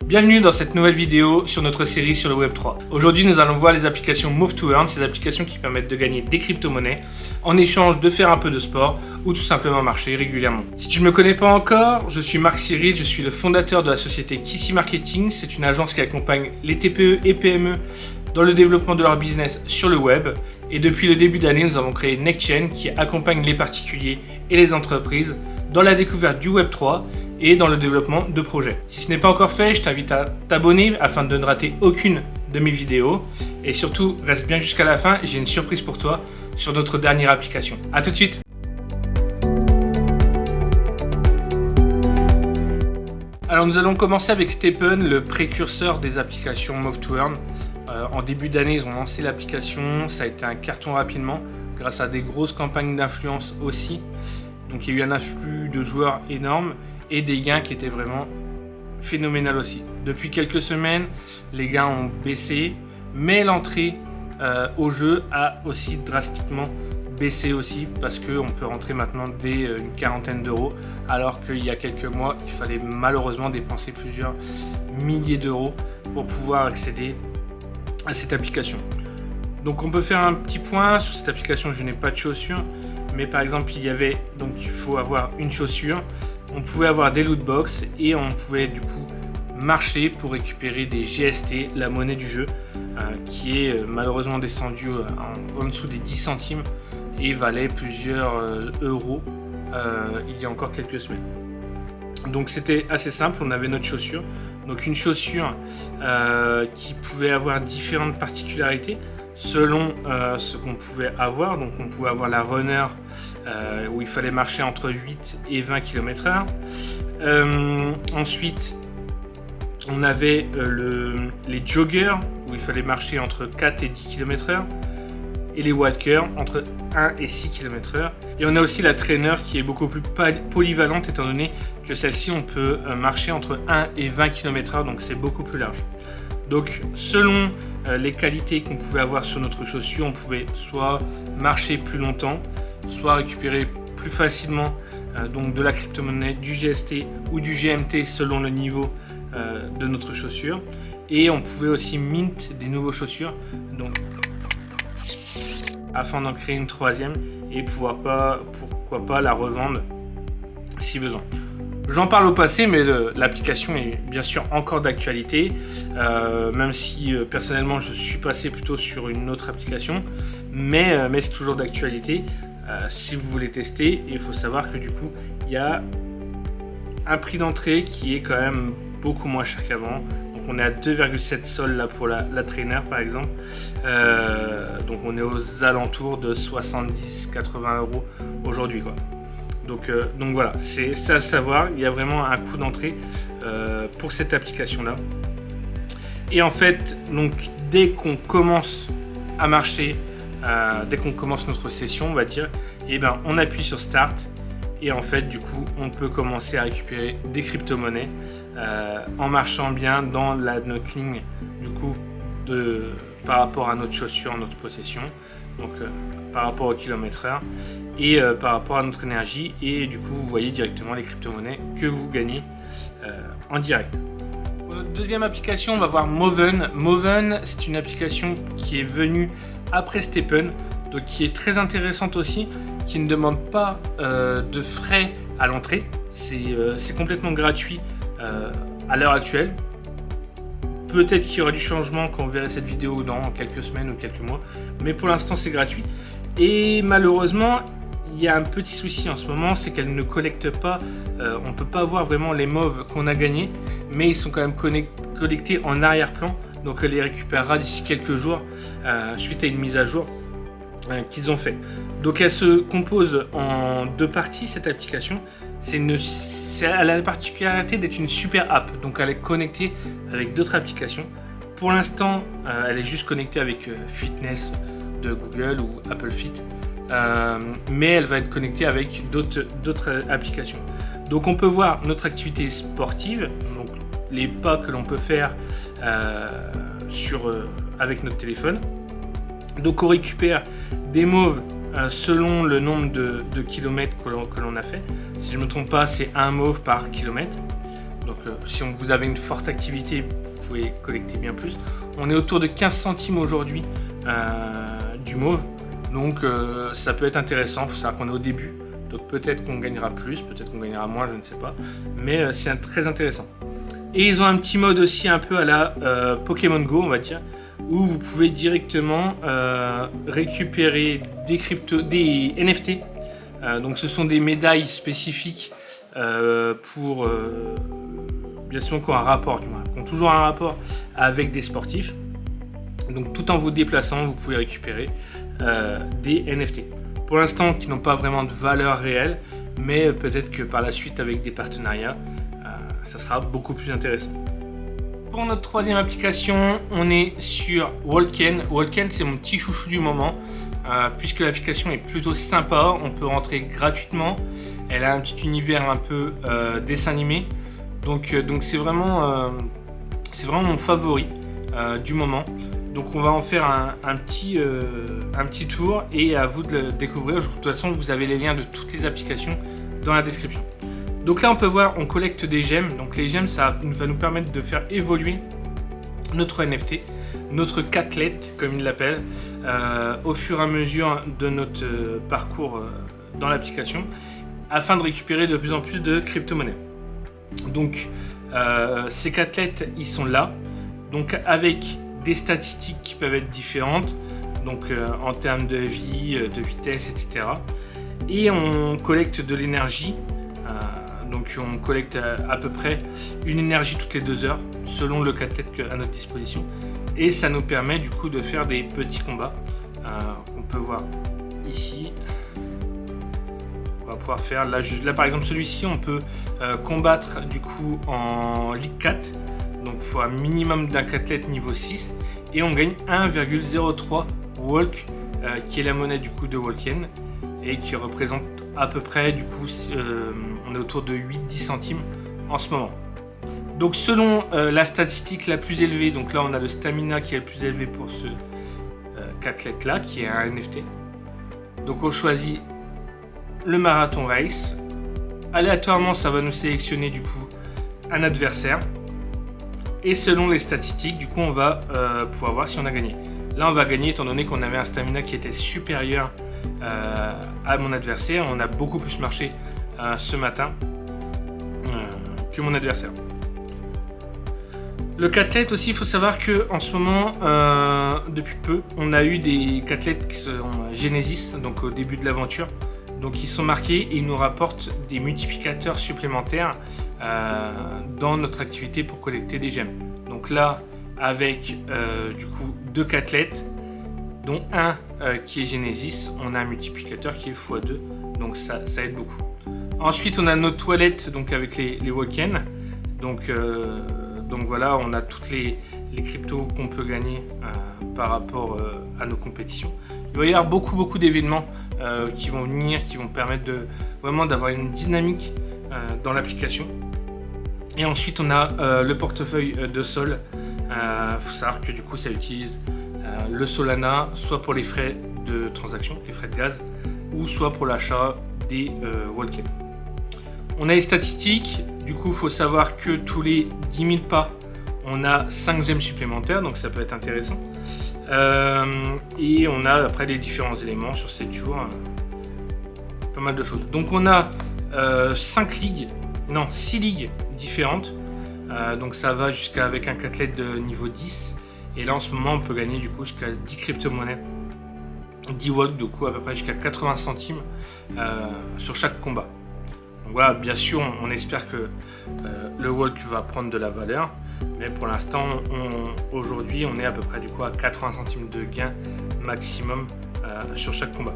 Bienvenue dans cette nouvelle vidéo sur notre série sur le Web3. Aujourd'hui, nous allons voir les applications Move to Earn, ces applications qui permettent de gagner des crypto-monnaies en échange de faire un peu de sport ou tout simplement marcher régulièrement. Si tu ne me connais pas encore, je suis Marc Cyril, je suis le fondateur de la société Kissy Marketing. C'est une agence qui accompagne les TPE et PME dans le développement de leur business sur le web. Et depuis le début d'année, nous avons créé NextChain qui accompagne les particuliers et les entreprises dans la découverte du Web3 et dans le développement de projets. Si ce n'est pas encore fait, je t'invite à t'abonner afin de ne rater aucune de mes vidéos. Et surtout, reste bien jusqu'à la fin, j'ai une surprise pour toi sur notre dernière application. A tout de suite. Alors nous allons commencer avec Stepn, le précurseur des applications Move to Earn. En début d'année, ils ont lancé l'application, ça a été un carton rapidement, grâce à des grosses campagnes d'influence aussi. Donc il y a eu un afflux de joueurs énorme et des gains qui étaient vraiment phénoménal aussi. Depuis quelques semaines, les gains ont baissé, mais l'entrée au jeu a aussi drastiquement baissé aussi parce qu'on peut rentrer maintenant dès une quarantaine d'euros, alors qu'il y a quelques mois, il fallait malheureusement dépenser plusieurs milliers d'euros pour pouvoir accéder à cette application. Donc on peut faire un petit point sur cette application. Je n'ai pas de chaussures, mais par exemple il faut avoir une chaussure. On pouvait avoir des loot box et on pouvait du coup marcher pour récupérer des GST, la monnaie du jeu, qui est malheureusement descendue en dessous des 10 centimes et valait plusieurs euros il y a encore quelques semaines. Donc c'était assez simple, on avait notre chaussure. Donc une chaussure qui pouvait avoir différentes particularités selon ce qu'on pouvait avoir. Donc on pouvait avoir la runner où il fallait marcher entre 8 et 20 km/h. Ensuite on avait les joggers où il fallait marcher entre 4 et 10 km/h. Et les walkers entre 1 et 6 km/h. Et on a aussi la trainer qui est beaucoup plus polyvalente étant donné que celle-ci on peut marcher entre 1 et 20 km/h, donc c'est beaucoup plus large. Donc selon les qualités qu'on pouvait avoir sur notre chaussure, on pouvait soit marcher plus longtemps, soit récupérer plus facilement donc de la crypto-monnaie, du GST ou du GMT selon le niveau de notre chaussure. Et on pouvait aussi mint des nouveaux chaussures, donc afin d'en créer une troisième et pourquoi pas la revendre si besoin. J'en parle au passé, mais l'application est bien sûr encore d'actualité, même si personnellement je suis passé plutôt sur une autre application, mais c'est toujours d'actualité. Si vous voulez tester, il faut savoir que du coup il y a un prix d'entrée qui est quand même beaucoup moins cher qu'avant. On est à 2,7 sols là pour la trainer par exemple. Donc on est aux alentours de 70-80 euros aujourd'hui quoi. Donc voilà, c'est à savoir, il y a vraiment un coût d'entrée pour cette application là. Et en fait, donc dès qu'on commence à marcher, dès qu'on commence notre session, on va dire, et ben on appuie sur Start. Et en fait, du coup, on peut commencer à récupérer des crypto-monnaies en marchant bien dans notre ligne, du coup, par rapport à notre chaussure, notre possession, donc par rapport au kilomètre-heure et par rapport à notre énergie. Et du coup, vous voyez directement les crypto-monnaies que vous gagnez en direct. Pour notre deuxième application, on va voir Moven. Moven, c'est une application qui est venue après Stepn, donc qui est très intéressante aussi, qui ne demande pas de frais à l'entrée. C'est complètement gratuit à l'heure actuelle. Peut-être qu'il y aura du changement quand vous verrez cette vidéo dans quelques semaines ou quelques mois, mais pour l'instant c'est gratuit. Et malheureusement, il y a un petit souci en ce moment, c'est qu'elle ne collecte pas, on ne peut pas voir vraiment les MOV qu'on a gagnés, mais ils sont quand même collectés en arrière-plan, donc elle les récupérera d'ici quelques jours suite à une mise à jour qu'ils ont fait. Donc elle se compose en deux parties cette application. Elle a la particularité d'être une super app, donc elle est connectée avec d'autres applications. Pour l'instant, elle est juste connectée avec Fitness de Google ou Apple Fit, mais elle va être connectée avec d'autres applications. Donc on peut voir notre activité sportive, donc les pas que l'on peut faire avec notre téléphone. Donc on récupère des mauves selon le nombre de kilomètres que l'on a fait. Si je ne me trompe pas, c'est un mauve par kilomètre. Donc si vous avez une forte activité, vous pouvez collecter bien plus. On est autour de 15 centimes aujourd'hui du mauve. Donc ça peut être intéressant. Il faut savoir qu'on est au début. Donc peut-être qu'on gagnera plus, peut-être qu'on gagnera moins, je ne sais pas. Mais c'est très intéressant. Et ils ont un petit mode aussi un peu à la Pokémon Go, on va dire, où vous pouvez directement récupérer des NFT. Donc ce sont des médailles spécifiques pour bien sûr qui ont un rapport, qui ont toujours un rapport avec des sportifs. Donc tout en vous déplaçant, vous pouvez récupérer des NFT. Pour l'instant, qui n'ont pas vraiment de valeur réelle, mais peut-être que par la suite, avec des partenariats, ça sera beaucoup plus intéressant. Pour notre troisième application, on est sur Walken. Walken, c'est mon petit chouchou du moment, puisque l'application est plutôt sympa. On peut rentrer gratuitement. Elle a un petit univers un peu dessin animé. Donc c'est vraiment mon favori du moment. Donc on va en faire un petit tour et à vous de le découvrir. De toute façon, vous avez les liens de toutes les applications dans la description. Donc là, on peut voir, on collecte des gemmes. Donc les gemmes, ça va nous permettre de faire évoluer notre NFT, notre cathlète, comme ils l'appellent, au fur et à mesure de notre parcours dans l'application, afin de récupérer de plus en plus de crypto-monnaies. Donc ces cathlètes, ils sont là, donc avec des statistiques qui peuvent être différentes, donc en termes de vie, de vitesse, etc. Et on collecte de l'énergie. Donc on collecte à peu près une énergie toutes les 2 heures selon le cathlète à notre disposition, et ça nous permet du coup de faire des petits combats qu'on peut voir ici. On va pouvoir faire là par exemple celui-ci, on peut combattre du coup en Ligue 4, donc il faut un minimum d'un cathlète niveau 6 et on gagne 1,03 Walk qui est la monnaie du coup de Walken et qui représente à peu près du coup on est autour de 8-10 centimes en ce moment. Donc selon la statistique la plus élevée, donc là on a le stamina qui est le plus élevé pour ce cathlète là qui est un NFT. Donc on choisit le marathon race. Aléatoirement ça va nous sélectionner du coup un adversaire. Et selon les statistiques, du coup on va pouvoir voir si on a gagné. Là on va gagner étant donné qu'on avait un stamina qui était supérieur à mon adversaire. On a beaucoup plus marché ce matin que mon adversaire. Le cathlète aussi, il faut savoir que en ce moment, depuis peu, on a eu des cathlètes qui sont Genesis, donc au début de l'aventure. Donc ils sont marqués et ils nous rapportent des multiplicateurs supplémentaires dans notre activité pour collecter des gemmes. Donc là, avec du coup 2 cathlètes, dont un qui est Genesis, on a un multiplicateur qui est x2, donc ça aide beaucoup. Ensuite, on a nos toilettes donc avec les Walken. Donc voilà, on a toutes les cryptos qu'on peut gagner par rapport à nos compétitions. Il va y avoir beaucoup d'événements qui vont venir, qui vont permettre vraiment d'avoir une dynamique dans l'application. Et ensuite, on a le portefeuille de Sol. Faut savoir que du coup, ça utilise le Solana, soit pour les frais de transaction, les frais de gaz, ou soit pour l'achat des Walken. On a les statistiques. Du coup, il faut savoir que tous les 10 000 pas, on a 5 gemmes supplémentaires, donc ça peut être intéressant. Et on a après les différents éléments sur 7 jours, pas mal de choses. Donc on a 6 ligues différentes. Donc ça va jusqu'à avec un cathlète de niveau 10. Et là en ce moment on peut gagner du coup jusqu'à 10 crypto-monnaies, 10 walks, du coup à peu près jusqu'à 80 centimes sur chaque combat. Donc voilà, bien sûr on espère que le walk va prendre de la valeur. Mais pour l'instant, aujourd'hui, on est à peu près du coup à 80 centimes de gain maximum sur chaque combat.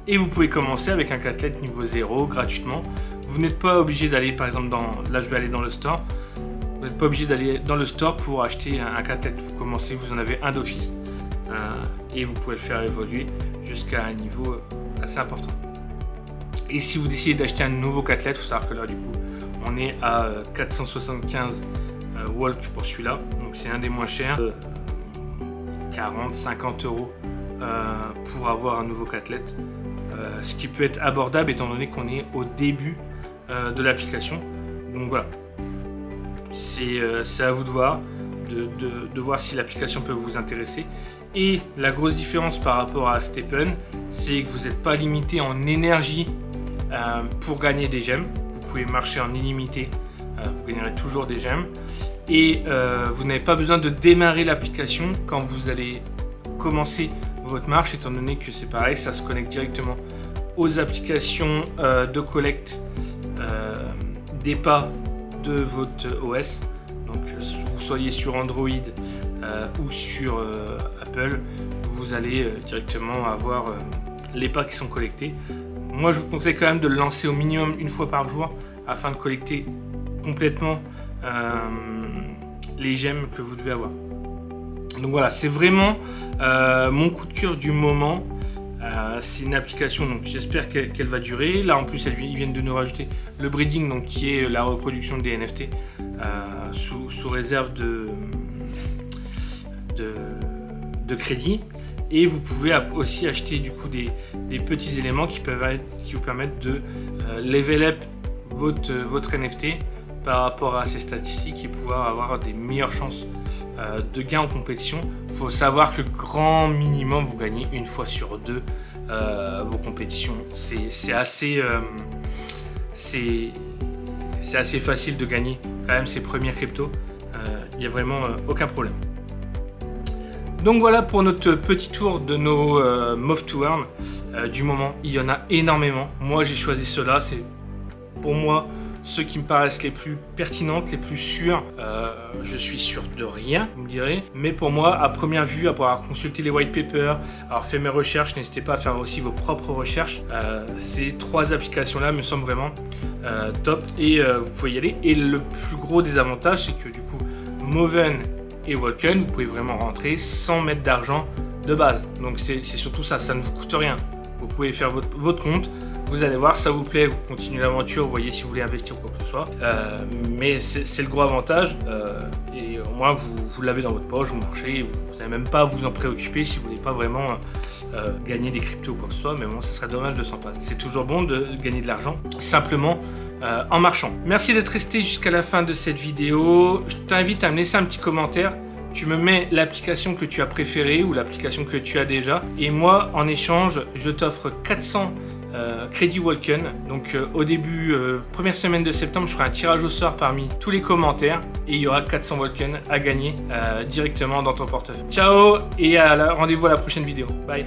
Et vous pouvez commencer avec un cathlète niveau 0 gratuitement. Vous n'êtes pas obligé d'aller, par exemple, là je vais aller dans le store. Vous n'êtes pas obligé d'aller dans le store pour acheter un cathlète. Vous commencez, vous en avez un d'office et vous pouvez le faire évoluer jusqu'à un niveau assez important. Et si vous décidez d'acheter un nouveau cathlète, il faut savoir que là, du coup, on est à 475 walk pour celui-là, donc c'est un des moins chers, 40-50 euros pour avoir un nouveau cathlète, ce qui peut être abordable étant donné qu'on est au début de l'application. Donc voilà, c'est à vous de voir, de voir si l'application peut vous intéresser. Et la grosse différence par rapport à Stepn, c'est que vous n'êtes pas limité en énergie pour gagner des gemmes. Vous pouvez marcher en illimité, vous gagnerez toujours des gemmes. Et vous n'avez pas besoin de démarrer l'application quand vous allez commencer votre marche, étant donné que c'est pareil, ça se connecte directement aux applications de collecte des pas de votre OS. Donc vous soyez sur Android ou sur Apple, vous allez directement avoir les pas qui sont collectés. Moi je vous conseille quand même de le lancer au minimum une fois par jour afin de collecter complètement les gemmes que vous devez avoir. Donc voilà, c'est vraiment mon coup de cœur du moment. C'est une application, donc j'espère qu'elle va durer. Là en plus ils viennent de nous rajouter le breeding, donc qui est la reproduction des NFT sous réserve de crédit. Et vous pouvez aussi acheter du coup des petits éléments qui vous permettent de level up votre NFT par rapport à ses statistiques et pouvoir avoir des meilleures chances de gain en compétition. Il faut savoir que grand minimum vous gagnez une fois sur deux vos compétitions. C'est assez facile de gagner quand même ces premières cryptos. Il n'y a vraiment aucun problème. Donc voilà pour notre petit tour de nos Move to Earn du moment. Il y en a énormément. Moi j'ai choisi ceux-là. C'est pour moi ceux qui me paraissent les plus pertinentes, les plus sûres. Je suis sûr de rien, vous me direz. Mais pour moi, à première vue, après avoir consulté les white papers, avoir fait mes recherches, n'hésitez pas à faire aussi vos propres recherches. Ces trois applications-là me semblent vraiment top et vous pouvez y aller. Et le plus gros des avantages, c'est que du coup, Moven et Walken, vous pouvez vraiment rentrer sans mettre d'argent de base. Donc c'est surtout ça, ça ne vous coûte rien. Vous pouvez faire votre compte. Vous allez voir, ça vous plaît, vous continuez l'aventure, vous voyez si vous voulez investir ou quoi que ce soit. Mais c'est le gros avantage. Et au moins, vous l'avez dans votre poche, vous marchez, vous n'avez même pas à vous en préoccuper si vous ne voulez pas vraiment gagner des cryptos ou quoi que ce soit. Mais bon, ça serait dommage de s'en passer. C'est toujours bon de gagner de l'argent, simplement en marchant. Merci d'être resté jusqu'à la fin de cette vidéo. Je t'invite à me laisser un petit commentaire. Tu me mets l'application que tu as préférée ou l'application que tu as déjà. Et moi, en échange, je t'offre 400 crédit Walken. Donc au début, première semaine de septembre, je ferai un tirage au sort parmi tous les commentaires et il y aura 400 Walken à gagner directement dans ton portefeuille. Ciao et rendez-vous à la prochaine vidéo. Bye.